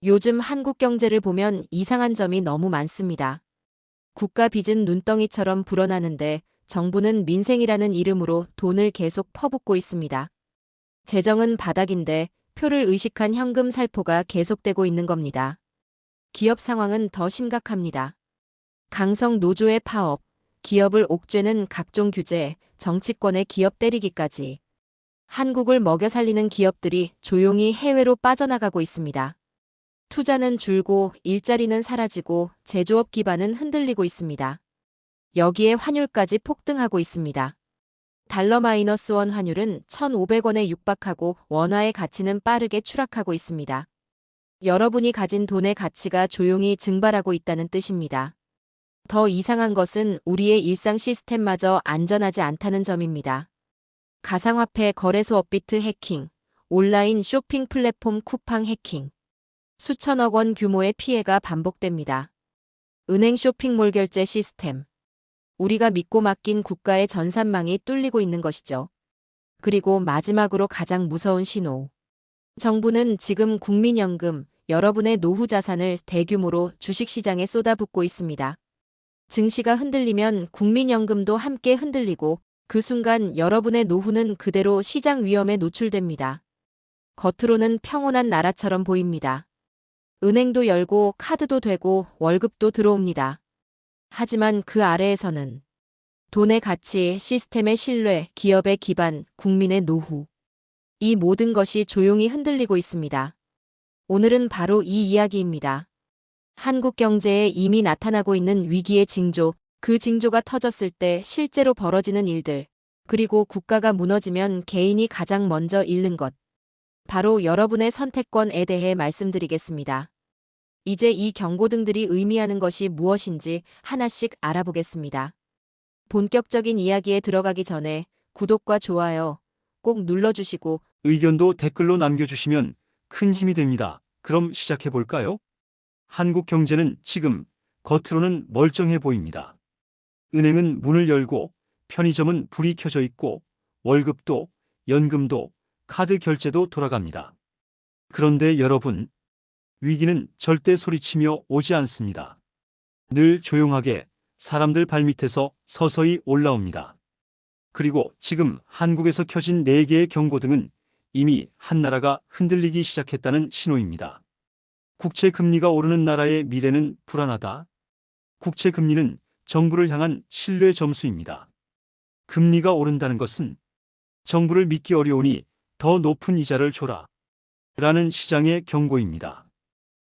요즘 한국 경제를 보면 이상한 점이 너무 많습니다. 국가 빚은 눈덩이처럼 불어나는데 정부는 민생이라는 이름으로 돈을 계속 퍼붓고 있습니다. 재정은 바닥인데 표를 의식한 현금 살포가 계속되고 있는 겁니다. 기업 상황은 더 심각합니다. 강성 노조의 파업, 기업을 옥죄는 각종 규제, 정치권의 기업 때리기까지. 한국을 먹여 살리는 기업들이 조용히 해외로 빠져나가고 있습니다. 투자는 줄고 일자리는 사라지고 제조업 기반은 흔들리고 있습니다. 여기에 환율까지 폭등하고 있습니다. 달러-1 환율은 1,500원에 육박하고 원화의 가치는 빠르게 추락하고 있습니다. 여러분이 가진 돈의 가치가 조용히 증발하고 있다는 뜻입니다. 더 이상한 것은 우리의 일상 시스템마저 안전하지 않다는 점입니다. 가상화폐 거래소 업비트 해킹, 온라인 쇼핑 플랫폼 쿠팡 해킹. 수천억 원 규모의 피해가 반복됩니다. 은행 쇼핑몰 결제 시스템. 우리가 믿고 맡긴 국가의 전산망이 뚫리고 있는 것이죠. 그리고 마지막으로 가장 무서운 신호. 정부는 지금 국민연금, 여러분의 노후 자산을 대규모로 주식시장에 쏟아붓고 있습니다. 증시가 흔들리면 국민연금도 함께 흔들리고 그 순간 여러분의 노후는 그대로 시장 위험에 노출됩니다. 겉으로는 평온한 나라처럼 보입니다. 은행도 열고 카드도 되고 월급도 들어옵니다. 하지만 그 아래에서는 돈의 가치, 시스템의 신뢰, 기업의 기반, 국민의 노후. 이 모든 것이 조용히 흔들리고 있습니다. 오늘은 바로 이 이야기입니다. 한국 경제에 이미 나타나고 있는 위기의 징조, 그 징조가 터졌을 때 실제로 벌어지는 일들, 그리고 국가가 무너지면 개인이 가장 먼저 잃는 것. 바로 여러분의 선택권에 대해 말씀드리겠습니다. 이제 이 경고등들이 의미하는 것이 무엇인지 하나씩 알아보겠습니다. 본격적인 이야기에 들어가기 전에 구독과 좋아요 꼭 눌러주시고 의견도 댓글로 남겨주시면 큰 힘이 됩니다. 그럼 시작해 볼까요? 한국 경제는 지금 겉으로는 멀쩡해 보입니다. 은행은 문을 열고 편의점은 불이 켜져 있고 월급도 연금도 카드 결제도 돌아갑니다. 그런데 여러분, 위기는 절대 소리치며 오지 않습니다. 늘 조용하게 사람들 발밑에서 서서히 올라옵니다. 그리고 지금 한국에서 켜진 4개의 경고등은 이미 한 나라가 흔들리기 시작했다는 신호입니다. 국채 금리가 오르는 나라의 미래는 불안하다. 국채 금리는 정부를 향한 신뢰 점수입니다. 금리가 오른다는 것은 정부를 믿기 어려우니 더 높은 이자를 줘라 라는 시장의 경고입니다.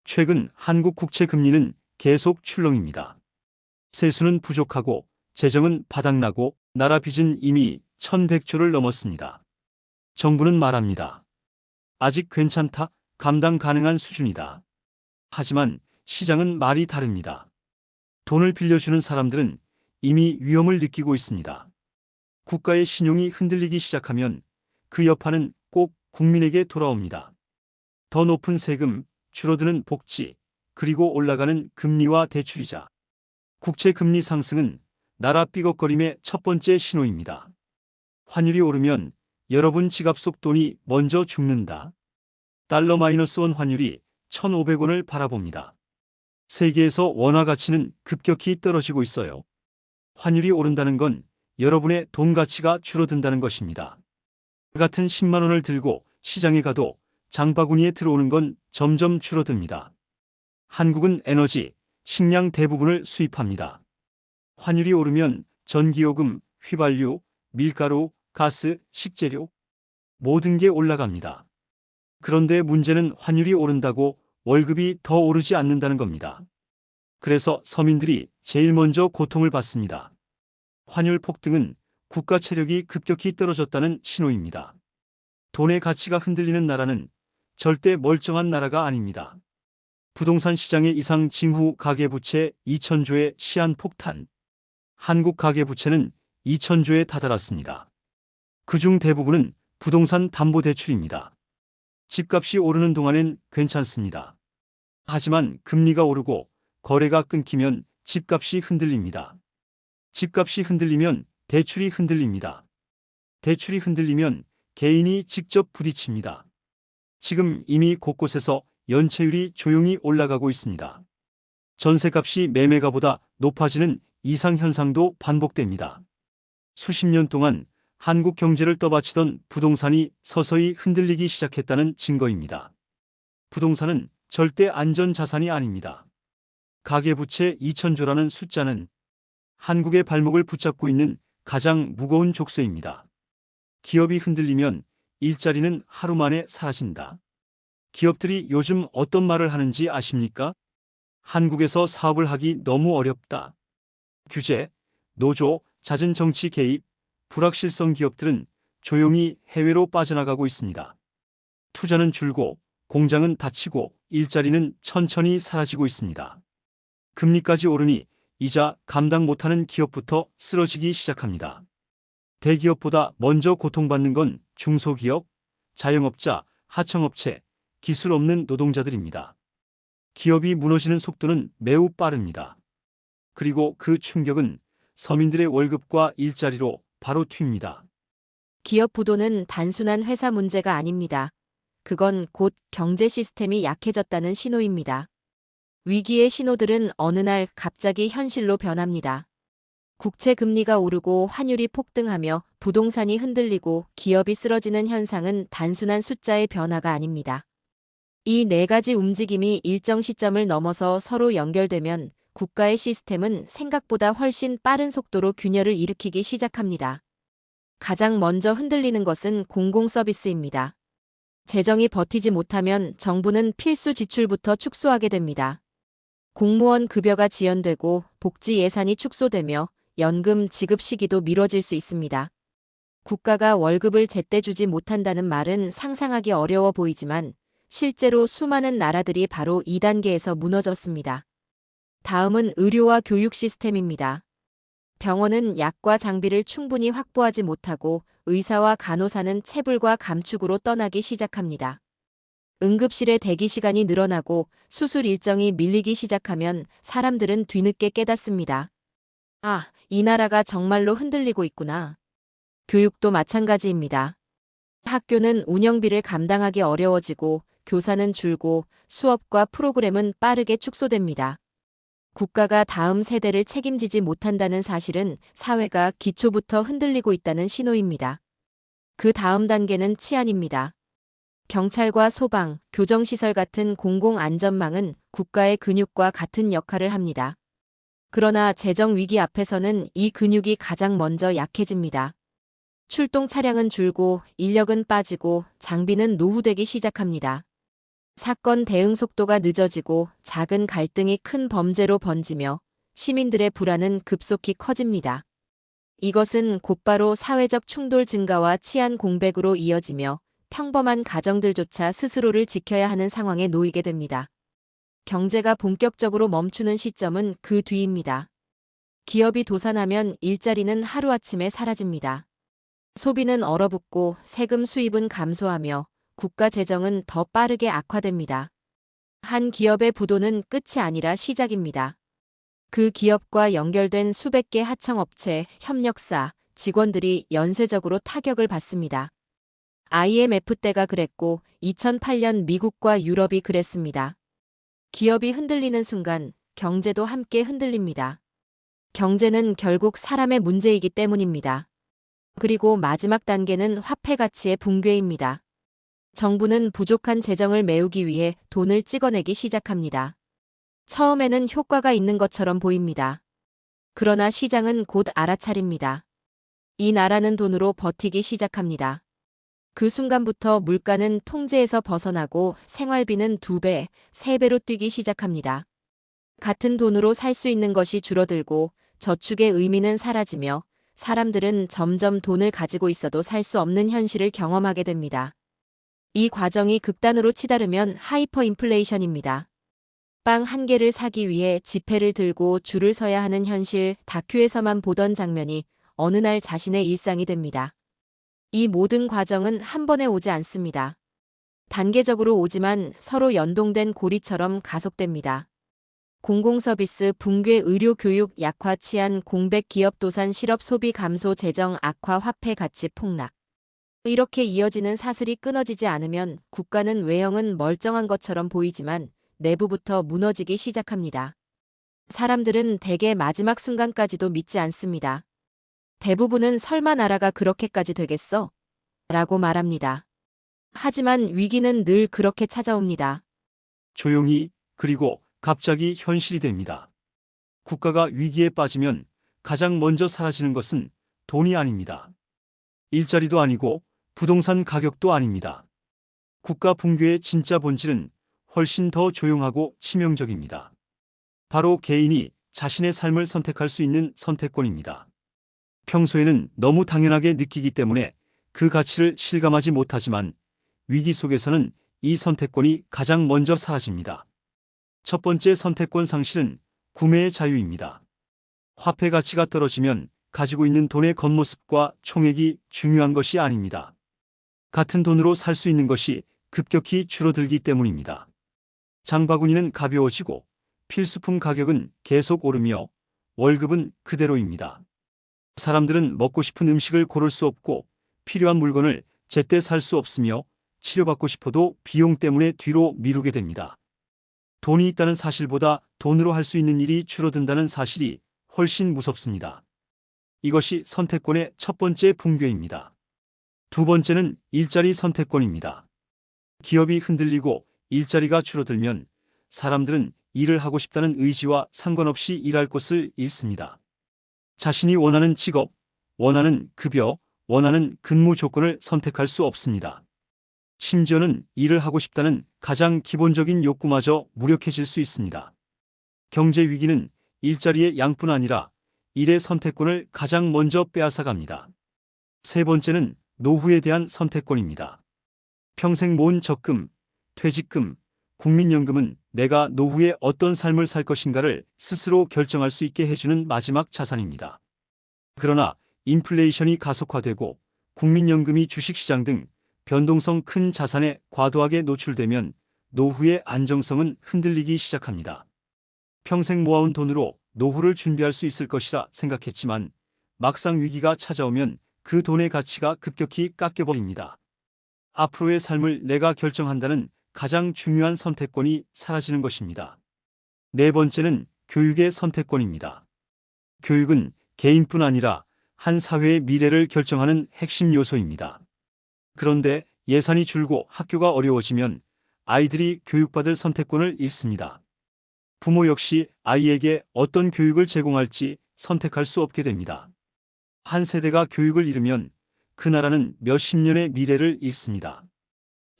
최근 한국 국채 금리는 계속 출렁입니다. 세수는 부족하고 재정은 바닥나고 나라 빚은 이미 1,100조를 넘었습니다. 정부는 말합니다. 아직 괜찮다, 감당 가능한 수준이다. 하지만 시장은 말이 다릅니다. 돈을 빌려주는 사람들은 이미 위험을 느끼고 있습니다. 국가의 신용이 흔들리기 시작하면 그 여파는 꼭 국민에게 돌아옵니다. 더 높은 세금, 줄어드는 복지, 그리고 올라가는 금리와 대출이자. 국채 금리 상승은 나라 삐걱거림의 첫 번째 신호입니다. 환율이 오르면 여러분 지갑 속 돈이 먼저 죽는다. 달러-1 환율이 1,500원을 바라봅니다. 세계에서 원화 가치는 급격히 떨어지고 있어요. 환율이 오른다는 건 여러분의 돈 가치가 줄어든다는 것입니다. 같은 10만 원을 들고 시장에 가도 장바구니에 들어오는 건 점점 줄어듭니다. 한국은 에너지, 식량 대부분을 수입합니다. 환율이 오르면 전기요금, 휘발유, 밀가루, 가스, 식재료 모든 게 올라갑니다. 그런데 문제는 환율이 오른다고 월급이 더 오르지 않는다는 겁니다. 그래서 서민들이 제일 먼저 고통을 받습니다. 환율 폭등은 국가 체력이 급격히 떨어졌다는 신호입니다. 돈의 가치가 흔들리는 나라는 절대 멀쩡한 나라가 아닙니다. 부동산 시장의 이상 징후 가계부채 2,000조의 시한폭탄. 한국 가계부채는 2,000조에 다다랐습니다. 그중 대부분은 부동산 담보대출입니다. 집값이 오르는 동안엔 괜찮습니다. 하지만 금리가 오르고 거래가 끊기면 집값이 흔들립니다. 집값이 흔들리면 대출이 흔들립니다. 대출이 흔들리면 개인이 직접 부딪힙니다. 지금 이미 곳곳에서 연체율이 조용히 올라가고 있습니다. 전세값이 매매가보다 높아지는 이상 현상도 반복됩니다. 수십 년 동안 한국 경제를 떠받치던 부동산이 서서히 흔들리기 시작했다는 증거입니다. 부동산은 절대 안전 자산이 아닙니다. 가계부채 2,000조라는 숫자는 한국의 발목을 붙잡고 있는 가장 무거운 족쇄입니다. 기업이 흔들리면 일자리는 하루 만에 사라진다. 기업들이 요즘 어떤 말을 하는지 아십니까? 한국에서 사업을 하기 너무 어렵다. 규제, 노조, 잦은 정치 개입, 불확실성 기업들은 조용히 해외로 빠져나가고 있습니다. 투자는 줄고 공장은 닫히고 일자리는 천천히 사라지고 있습니다. 금리까지 오르니 이자 감당 못하는 기업부터 쓰러지기 시작합니다. 대기업보다 먼저 고통받는 건 중소기업, 자영업자, 하청업체, 기술 없는 노동자들입니다. 기업이 무너지는 속도는 매우 빠릅니다. 그리고 그 충격은 서민들의 월급과 일자리로 바로 튑니다. 기업 부도는 단순한 회사 문제가 아닙니다. 그건 곧 경제 시스템이 약해졌다는 신호입니다. 위기의 신호들은 어느 날 갑자기 현실로 변합니다. 국채 금리가 오르고 환율이 폭등하며 부동산이 흔들리고 기업이 쓰러지는 현상은 단순한 숫자의 변화가 아닙니다. 이 네 가지 움직임이 일정 시점을 넘어서 서로 연결되면 국가의 시스템은 생각보다 훨씬 빠른 속도로 균열을 일으키기 시작합니다. 가장 먼저 흔들리는 것은 공공 서비스입니다. 재정이 버티지 못하면 정부는 필수 지출부터 축소하게 됩니다. 공무원 급여가 지연되고 복지 예산이 축소되며 연금 지급 시기도 미뤄질 수 있습니다. 국가가 월급을 제때 주지 못한다는 말은 상상하기 어려워 보이지만 실제로 수많은 나라들이 바로 이 단계에서 무너졌습니다. 다음은 의료와 교육 시스템입니다. 병원은 약과 장비를 충분히 확보하지 못하고 의사와 간호사는 체불과 감축으로 떠나기 시작합니다. 응급실의 대기 시간이 늘어나고 수술 일정이 밀리기 시작하면 사람들은 뒤늦게 깨닫습니다. 아, 이 나라가 정말로 흔들리고 있구나. 교육도 마찬가지입니다. 학교는 운영비를 감당하기 어려워지고 교사는 줄고 수업과 프로그램은 빠르게 축소됩니다. 국가가 다음 세대를 책임지지 못한다는 사실은 사회가 기초부터 흔들리고 있다는 신호입니다. 그 다음 단계는 치안입니다. 경찰과 소방, 교정시설 같은 공공안전망은 국가의 근육과 같은 역할을 합니다. 그러나 재정 위기 앞에서는 이 근육이 가장 먼저 약해집니다. 출동 차량은 줄고 인력은 빠지고 장비는 노후되기 시작합니다. 사건 대응 속도가 늦어지고 작은 갈등이 큰 범죄로 번지며 시민들의 불안은 급속히 커집니다. 이것은 곧바로 사회적 충돌 증가와 치안 공백으로 이어지며 평범한 가정들조차 스스로를 지켜야 하는 상황에 놓이게 됩니다. 경제가 본격적으로 멈추는 시점은 그 뒤입니다. 기업이 도산하면 일자리는 하루아침에 사라집니다. 소비는 얼어붙고 세금 수입은 감소하며 국가 재정은 더 빠르게 악화됩니다. 한 기업의 부도는 끝이 아니라 시작입니다. 그 기업과 연결된 수백 개 하청업체, 협력사, 직원들이 연쇄적으로 타격을 받습니다. IMF 때가 그랬고 2008년 미국과 유럽이 그랬습니다. 기업이 흔들리는 순간 경제도 함께 흔들립니다. 경제는 결국 사람의 문제이기 때문입니다. 그리고 마지막 단계는 화폐 가치의 붕괴입니다. 정부는 부족한 재정을 메우기 위해 돈을 찍어내기 시작합니다. 처음에는 효과가 있는 것처럼 보입니다. 그러나 시장은 곧 알아차립니다. 이 나라는 돈으로 버티기 시작합니다. 그 순간부터 물가는 통제에서 벗어나고 생활비는 2배, 3배로 뛰기 시작합니다. 같은 돈으로 살 수 있는 것이 줄어들고 저축의 의미는 사라지며 사람들은 점점 돈을 가지고 있어도 살 수 없는 현실을 경험하게 됩니다. 이 과정이 극단으로 치달으면 하이퍼 인플레이션입니다. 빵 한 개를 사기 위해 지폐를 들고 줄을 서야 하는 현실, 다큐에서만 보던 장면이 어느 날 자신의 일상이 됩니다. 이 모든 과정은 한 번에 오지 않습니다. 단계적으로 오지만 서로 연동된 고리처럼 가속됩니다. 공공서비스 붕괴, 의료 교육 약화, 치안 공백, 기업 도산, 실업 소비 감소, 재정 악화, 화폐 가치 폭락. 이렇게 이어지는 사슬이 끊어지지 않으면 국가는 외형은 멀쩡한 것처럼 보이지만 내부부터 무너지기 시작합니다. 사람들은 대개 마지막 순간까지도 믿지 않습니다. 대부분은 설마 나라가 그렇게까지 되겠어? 라고 말합니다. 하지만 위기는 늘 그렇게 찾아옵니다. 조용히, 그리고 갑자기 현실이 됩니다. 국가가 위기에 빠지면 가장 먼저 사라지는 것은 돈이 아닙니다. 일자리도 아니고 부동산 가격도 아닙니다. 국가 붕괴의 진짜 본질은 훨씬 더 조용하고 치명적입니다. 바로 개인이 자신의 삶을 선택할 수 있는 선택권입니다. 평소에는 너무 당연하게 느끼기 때문에 그 가치를 실감하지 못하지만 위기 속에서는 이 선택권이 가장 먼저 사라집니다. 첫 번째 선택권 상실은 구매의 자유입니다. 화폐 가치가 떨어지면 가지고 있는 돈의 겉모습과 총액이 중요한 것이 아닙니다. 같은 돈으로 살 수 있는 것이 급격히 줄어들기 때문입니다. 장바구니는 가벼워지고 필수품 가격은 계속 오르며 월급은 그대로입니다. 사람들은 먹고 싶은 음식을 고를 수 없고 필요한 물건을 제때 살 수 없으며 치료받고 싶어도 비용 때문에 뒤로 미루게 됩니다. 돈이 있다는 사실보다 돈으로 할 수 있는 일이 줄어든다는 사실이 훨씬 무섭습니다. 이것이 선택권의 첫 번째 붕괴입니다. 두 번째는 일자리 선택권입니다. 기업이 흔들리고 일자리가 줄어들면 사람들은 일을 하고 싶다는 의지와 상관없이 일할 곳을 잃습니다. 자신이 원하는 직업, 원하는 급여, 원하는 근무 조건을 선택할 수 없습니다. 심지어는 일을 하고 싶다는 가장 기본적인 욕구마저 무력해질 수 있습니다. 경제 위기는 일자리의 양뿐 아니라 일의 선택권을 가장 먼저 빼앗아갑니다. 세 번째는 노후에 대한 선택권입니다. 평생 모은 적금, 퇴직금, 국민연금은 내가 노후에 어떤 삶을 살 것인가를 스스로 결정할 수 있게 해주는 마지막 자산입니다. 그러나 인플레이션이 가속화되고 국민연금이 주식시장 등 변동성 큰 자산에 과도하게 노출되면 노후의 안정성은 흔들리기 시작합니다. 평생 모아온 돈으로 노후를 준비할 수 있을 것이라 생각했지만 막상 위기가 찾아오면 그 돈의 가치가 급격히 깎여버립니다. 앞으로의 삶을 내가 결정한다는 가장 중요한 선택권이 사라지는 것입니다. 네 번째는 교육의 선택권입니다. 교육은 개인뿐 아니라 한 사회의 미래를 결정하는 핵심 요소입니다. 그런데 예산이 줄고 학교가 어려워지면 아이들이 교육받을 선택권을 잃습니다. 부모 역시 아이에게 어떤 교육을 제공할지 선택할 수 없게 됩니다. 한 세대가 교육을 잃으면 그 나라는 몇십 년의 미래를 잃습니다.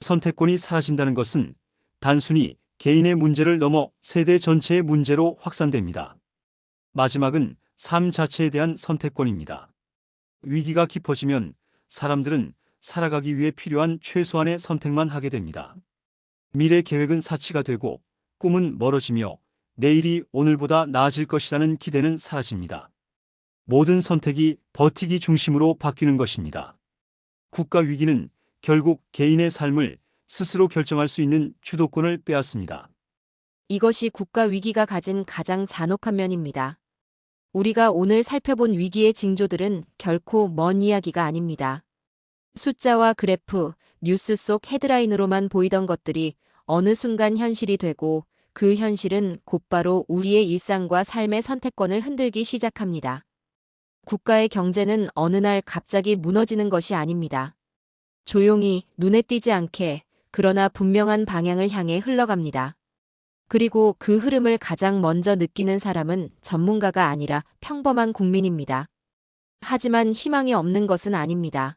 선택권이 사라진다는 것은 단순히 개인의 문제를 넘어 세대 전체의 문제로 확산됩니다. 마지막은 삶 자체에 대한 선택권입니다. 위기가 깊어지면 사람들은 살아가기 위해 필요한 최소한의 선택만 하게 됩니다. 미래 계획은 사치가 되고 꿈은 멀어지며 내일이 오늘보다 나아질 것이라는 기대는 사라집니다. 모든 선택이 버티기 중심으로 바뀌는 것입니다. 국가 위기는 결국 개인의 삶을 스스로 결정할 수 있는 주도권을 빼앗습니다. 이것이 국가 위기가 가진 가장 잔혹한 면입니다. 우리가 오늘 살펴본 위기의 징조들은 결코 먼 이야기가 아닙니다. 숫자와 그래프, 뉴스 속 헤드라인으로만 보이던 것들이 어느 순간 현실이 되고 그 현실은 곧바로 우리의 일상과 삶의 선택권을 흔들기 시작합니다. 국가의 경제는 어느 날 갑자기 무너지는 것이 아닙니다. 조용히 눈에 띄지 않게 그러나 분명한 방향을 향해 흘러갑니다. 그리고 그 흐름을 가장 먼저 느끼는 사람은 전문가가 아니라 평범한 국민입니다. 하지만 희망이 없는 것은 아닙니다.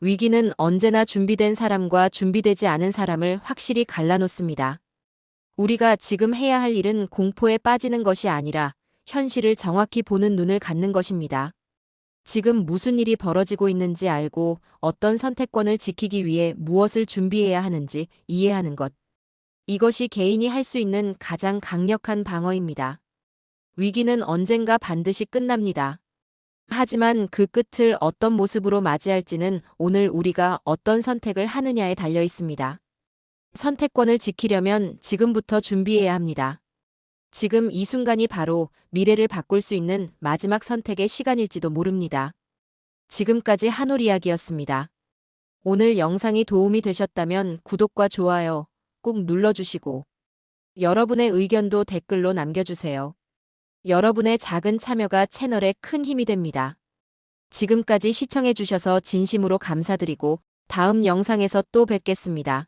위기는 언제나 준비된 사람과 준비되지 않은 사람을 확실히 갈라놓습니다. 우리가 지금 해야 할 일은 공포에 빠지는 것이 아니라 현실을 정확히 보는 눈을 갖는 것입니다. 지금 무슨 일이 벌어지고 있는지 알고 어떤 선택권을 지키기 위해 무엇을 준비해야 하는지 이해하는 것. 이것이 개인이 할 수 있는 가장 강력한 방어입니다. 위기는 언젠가 반드시 끝납니다. 하지만 그 끝을 어떤 모습으로 맞이할지는 오늘 우리가 어떤 선택을 하느냐에 달려 있습니다. 선택권을 지키려면 지금부터 준비해야 합니다. 지금 이 순간이 바로 미래를 바꿀 수 있는 마지막 선택의 시간일지도 모릅니다. 지금까지 한올 이야기였습니다. 오늘 영상이 도움이 되셨다면 구독과 좋아요 꾹 눌러주시고 여러분의 의견도 댓글로 남겨주세요. 여러분의 작은 참여가 채널에 큰 힘이 됩니다. 지금까지 시청해주셔서 진심으로 감사드리고 다음 영상에서 또 뵙겠습니다.